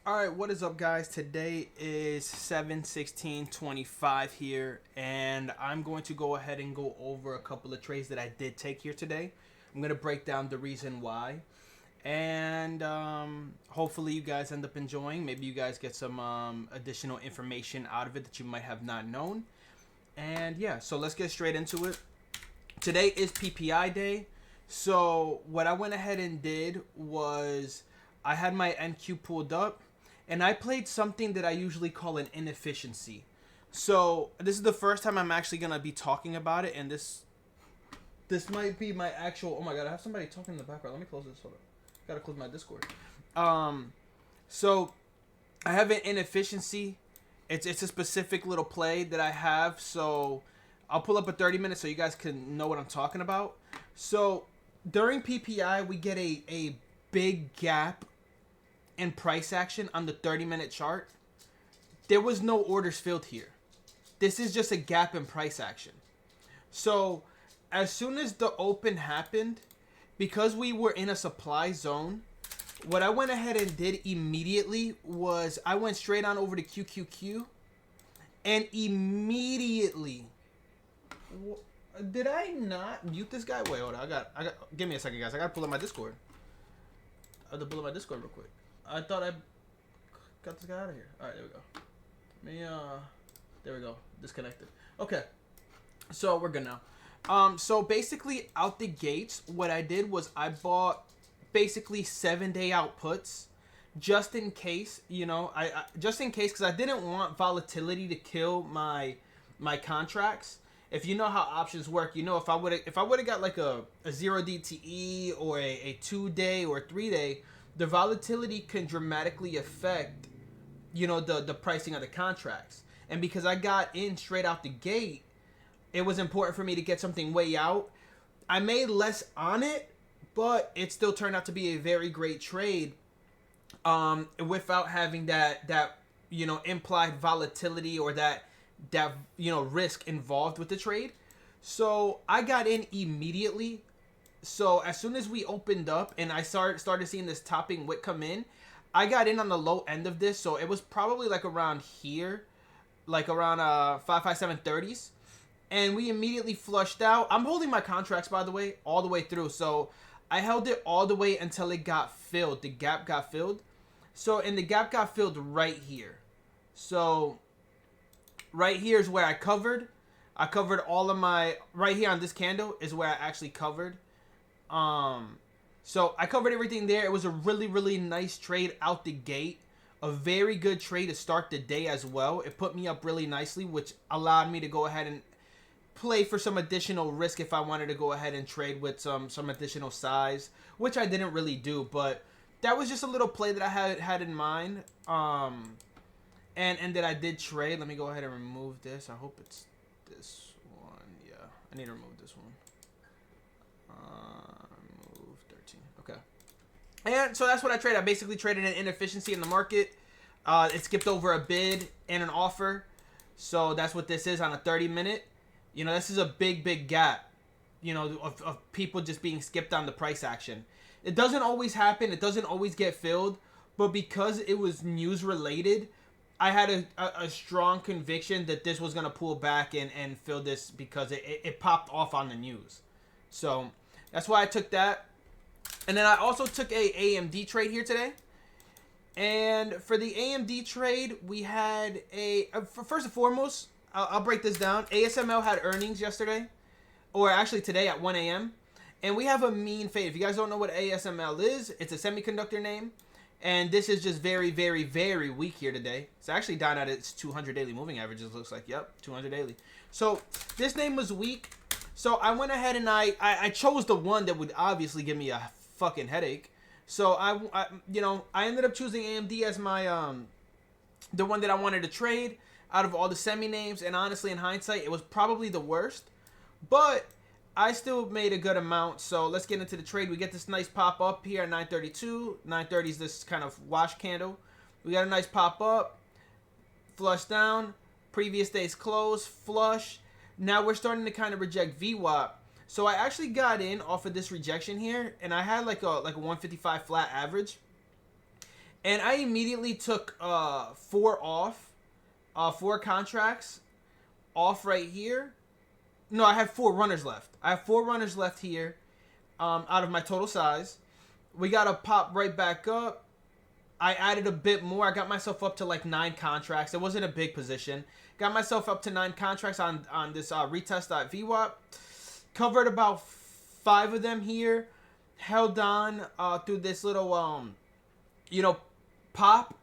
All right, what is up, guys? Today is 7/16/25 here, and I'm going to go ahead and go over a couple of trades that I did take here today. I'm going to break down the reason why, and hopefully, you guys end up enjoying. Maybe you guys get some additional information out of it that you might have not known. And yeah, so let's get straight into it. Today is PPI day. So what I went ahead and did was I had my NQ pulled up and I played something that I usually call an inefficiency. So this is the first time I'm actually gonna be talking about it, and this might be my actual. Oh my god, I have somebody talking in the background. Let me close this. Hold on. Gotta close my Discord. Um, so I have an inefficiency. It's a specific little play that I have. So I'll pull up a 30 minutes so you guys can know what I'm talking about. So during PPI, we get a big gap in price action on the 30-minute chart. There was no orders filled here. This is just a gap in price action. So as soon as the open happened, because we were in a supply zone, what I went ahead and did immediately was I went straight on over to QQQ, and immediately, did I not mute this guy? Wait, hold on. I got. Give me a second, guys. I gotta pull up my Discord. I have to pull up my Discord real quick. I thought I got this guy out of here. All right, there we go. There we go. Disconnected. Okay, so we're good now. So basically, out the gates, what I did was I bought basically 7-day outputs, just in case. I just in case, because I didn't want volatility to kill my contracts. If you know how options work, if I would have got like a 0 DTE or a 2-day or a 3-day, the volatility can dramatically affect the pricing of the contracts. And because I got in straight out the gate, it was important for me to get something way out. I made less on it, but it still turned out to be a very great trade, without having that implied volatility or that risk involved with the trade. So I got in immediately. So as soon as we opened up and I started seeing this topping wick come in, I got in on the low end of this. So it was probably like around here, like around 55730s, and we immediately flushed out. I'm holding my contracts, by the way, all the way through. So I held it all the way until it got filled. The gap got filled. And the gap got filled right here. So right here is where I covered. I covered all of my, right here on this candle is where I actually covered. So I covered everything there. It was a really, really nice trade out the gate. A very good trade to start the day as well. It put me up really nicely, which allowed me to go ahead and play for some additional risk if I wanted to go ahead and trade with some additional size, which I didn't really do, but that was just a little play that I had in mind. And that I did trade. Let me go ahead and remove this. I hope it's this one. Yeah, I need to remove this one. Remove 13. Okay. And so that's what I traded. I basically traded an inefficiency in the market. It skipped over a bid and an offer. So that's what this is on a 30-minute. This is a big, big gap, of people just being skipped on the price action. It doesn't always happen. It doesn't always get filled. But because it was news related, I had a strong conviction that this was going to pull back and fill this because it popped off on the news. So that's why I took that. And then I also took a AMD trade here today. And for the AMD trade, we had first and foremost, I'll break this down. ASML had earnings yesterday, or actually today at 1 a.m. And we have a mean fade. If you guys don't know what ASML is, it's a semiconductor name. And this is just very, very, very weak here today. It's actually down at its 200 daily moving averages, looks like. Yep, 200 daily. So this name was weak. So I went ahead and I chose the one that would obviously give me a fucking headache. So I ended up choosing AMD as my the one that I wanted to trade out of all the semi names. And honestly, in hindsight, it was probably the worst. But I still made a good amount, so let's get into the trade. We get this nice pop up here at 932. 930 is this kind of wash candle. We got a nice pop up, flush down, previous day's close, flush. Now we're starting to kind of reject VWAP. So I actually got in off of this rejection here, and I had like a 155 flat average. and I immediately took 4 off, 4 contracts off right here. No, I had 4 runners left. I have 4 runners left here, out of my total size. We got to pop right back up. I added a bit more. I got myself up to like 9 contracts. It wasn't a big position. Got myself up to 9 contracts on this retest.vwap. Covered about 5 of them here. Held on through this little, pop.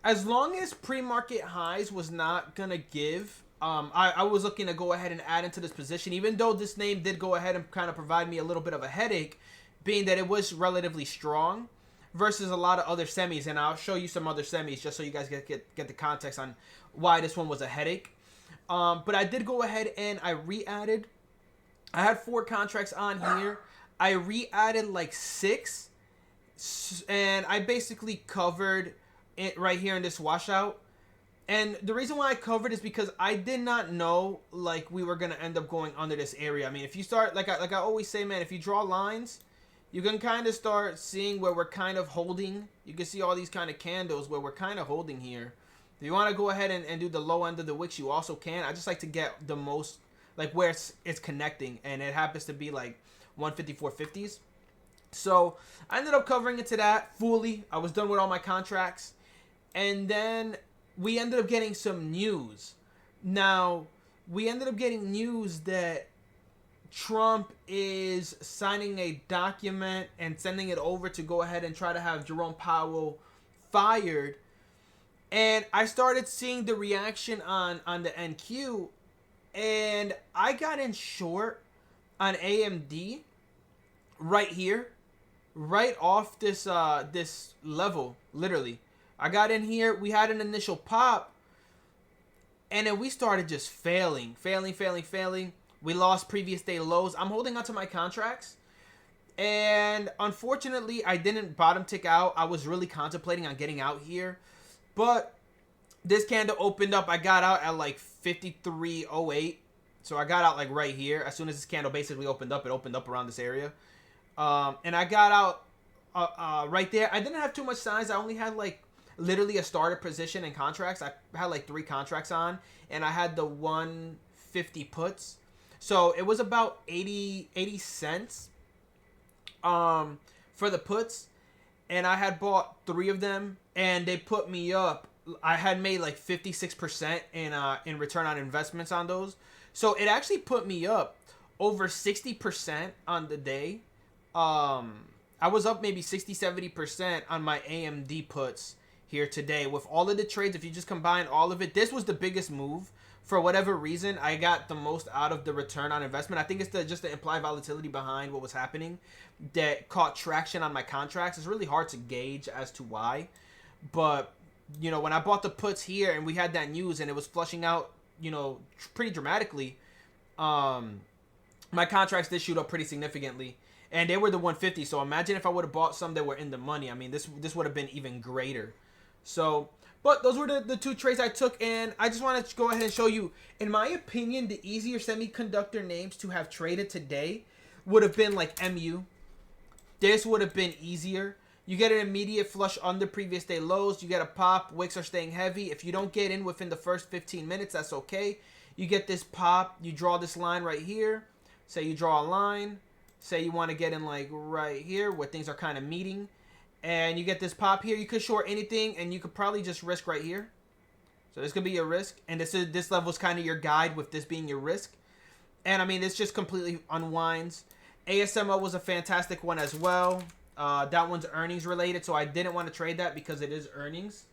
As long as pre-market highs was not going to give, I was looking to go ahead and add into this position, even though this name did go ahead and kind of provide me a little bit of a headache, being that it was relatively strong versus a lot of other semis. And I'll show you some other semis just so you guys get the context on why this one was a headache. But I did go ahead and I re-added. I had 4 contracts on here. I re-added like 6. And I basically covered it right here in this washout. And the reason why I covered is because I did not know like we were going to end up going under this area. I mean, if you start, like I always say, man, if you draw lines, you can kind of start seeing where we're kind of holding. You can see all these kind of candles where we're kind of holding here. If you want to go ahead and do the low end of the wicks, you also can. I just like to get the most, like where it's connecting. And it happens to be like 154.50s. So I ended up covering into that fully. I was done with all my contracts. And then we ended up getting some news. Now, we ended up getting news that Trump is signing a document and sending it over to go ahead and try to have Jerome Powell fired. And I started seeing the reaction on the NQ. And I got in short on AMD right here. Right off this this level, literally. I got in here. We had an initial pop. And then we started just failing. We lost previous day lows. I'm holding on to my contracts. And unfortunately, I didn't bottom tick out. I was really contemplating on getting out here. But this candle opened up. I got out at like 53.08. So I got out like right here. As soon as this candle basically opened up, it opened up around this area. And I got out right there. I didn't have too much size. I only had like literally a starter position in contracts. I had like 3 contracts on, and I had the 150 puts. So it was about 80 cents for the puts, and I had bought 3 of them, and they put me up. I had made like 56% in return on investments on those. So it actually put me up over 60% on the day. I was up maybe 60-70% on my AMD puts here today with all of the trades. If you just combine all of it, this was the biggest move. For whatever reason, I got the most out of the return on investment. I think it's just the implied volatility behind what was happening that caught traction on my contracts. It's really hard to gauge as to why. But, you know, when I bought the puts here and we had that news and it was flushing out, you know, pretty dramatically, my contracts did shoot up pretty significantly. And they were the 150. So imagine if I would have bought some that were in the money. I mean, this would have been even greater. So, but those were the 2 trades I took. And I just want to go ahead and show you, in my opinion, the easier semiconductor names to have traded today would have been like MU. This would have been easier. You get an immediate flush under previous day lows. You get a pop. Wicks are staying heavy. If you don't get in within the first 15 minutes, that's okay. You get this pop. You draw this line right here. Say you draw a line. Say you want to get in like right here where things are kind of meeting. And you get this pop here. You could short anything and you could probably just risk right here. So this could be your risk. And this level is kind of your guide with this being your risk. And I mean, this just completely unwinds. ASML was a fantastic one as well. That one's earnings related. So I didn't want to trade that because it is earnings.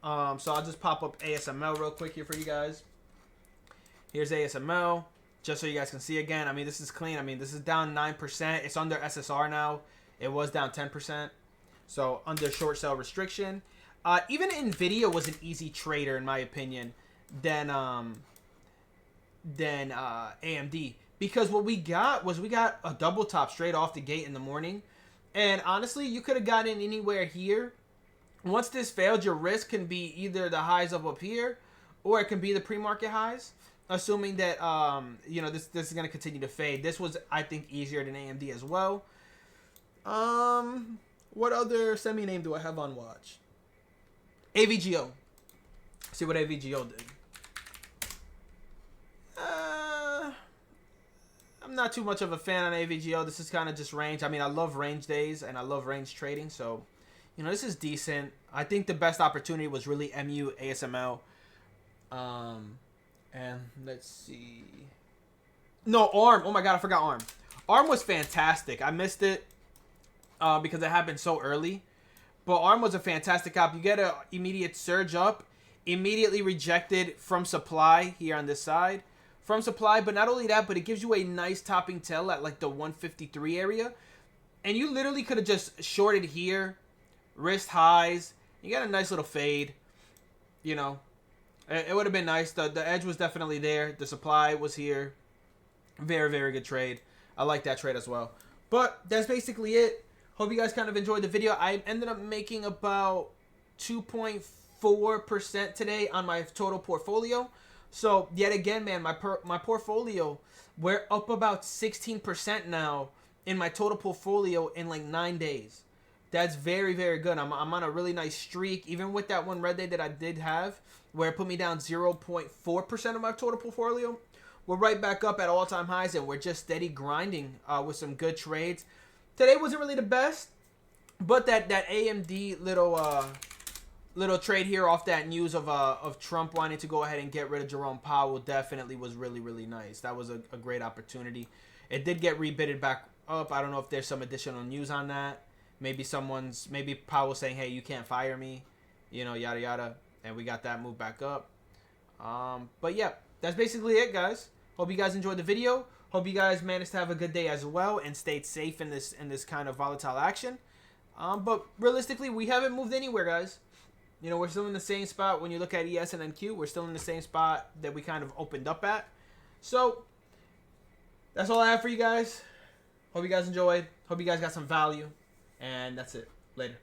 So I'll just pop up ASML real quick here for you guys. Here's ASML. Just so you guys can see again. I mean, this is clean. I mean, this is down 9%. It's under SSR now. It was down 10%. So, under short sell restriction. Even NVIDIA was an easy trader, in my opinion, than AMD. Because what we got was a double top straight off the gate in the morning. And honestly, you could have gotten anywhere here. Once this failed, your risk can be either the highs up here, or it can be the pre-market highs. Assuming that, you know, this is going to continue to fade. This was, I think, easier than AMD as well. What other semi-name do I have on watch? AVGO. See what AVGO did. I'm not too much of a fan on AVGO. This is kind of just range. I mean, I love range days and I love range trading. So, you know, this is decent. I think the best opportunity was really MU ASML. And let's see. No, ARM. Oh my God, I forgot ARM. ARM was fantastic. I missed it because it happened so early. But ARM was a fantastic op. You get an immediate surge up. Immediately rejected from supply here on this side. From supply, but not only that, but it gives you a nice topping tail at like the 153 area. And you literally could have just shorted here. Wrist highs. You got a nice little fade. You know. It would have been nice. The edge was definitely there. The supply was here. Very, very good trade. I like that trade as well. But that's basically it. Hope you guys kind of enjoyed the video. I ended up making about 2.4% today on my total portfolio. So, yet again, man, my portfolio, we're up about 16% now in my total portfolio in like 9 days. That's very, very good. I'm on a really nice streak. Even with that one red day that I did have, where it put me down 0.4% of my total portfolio, we're right back up at all-time highs, and we're just steady grinding with some good trades. Today wasn't really the best, but that AMD little trade here off that news of Trump wanting to go ahead and get rid of Jerome Powell definitely was really, really nice. That was a great opportunity. It did get rebid back up. I don't know if there's some additional news on that. Maybe Powell saying, hey, you can't fire me, you know, yada, yada. And we got that move back up. But yeah, that's basically it, guys. Hope you guys enjoyed the video. Hope you guys managed to have a good day as well and stayed safe in this kind of volatile action. But realistically, we haven't moved anywhere, guys. You know, we're still in the same spot. When you look at ES and NQ, we're still in the same spot that we kind of opened up at. So, that's all I have for you guys. Hope you guys enjoyed. Hope you guys got some value. And that's it. Later.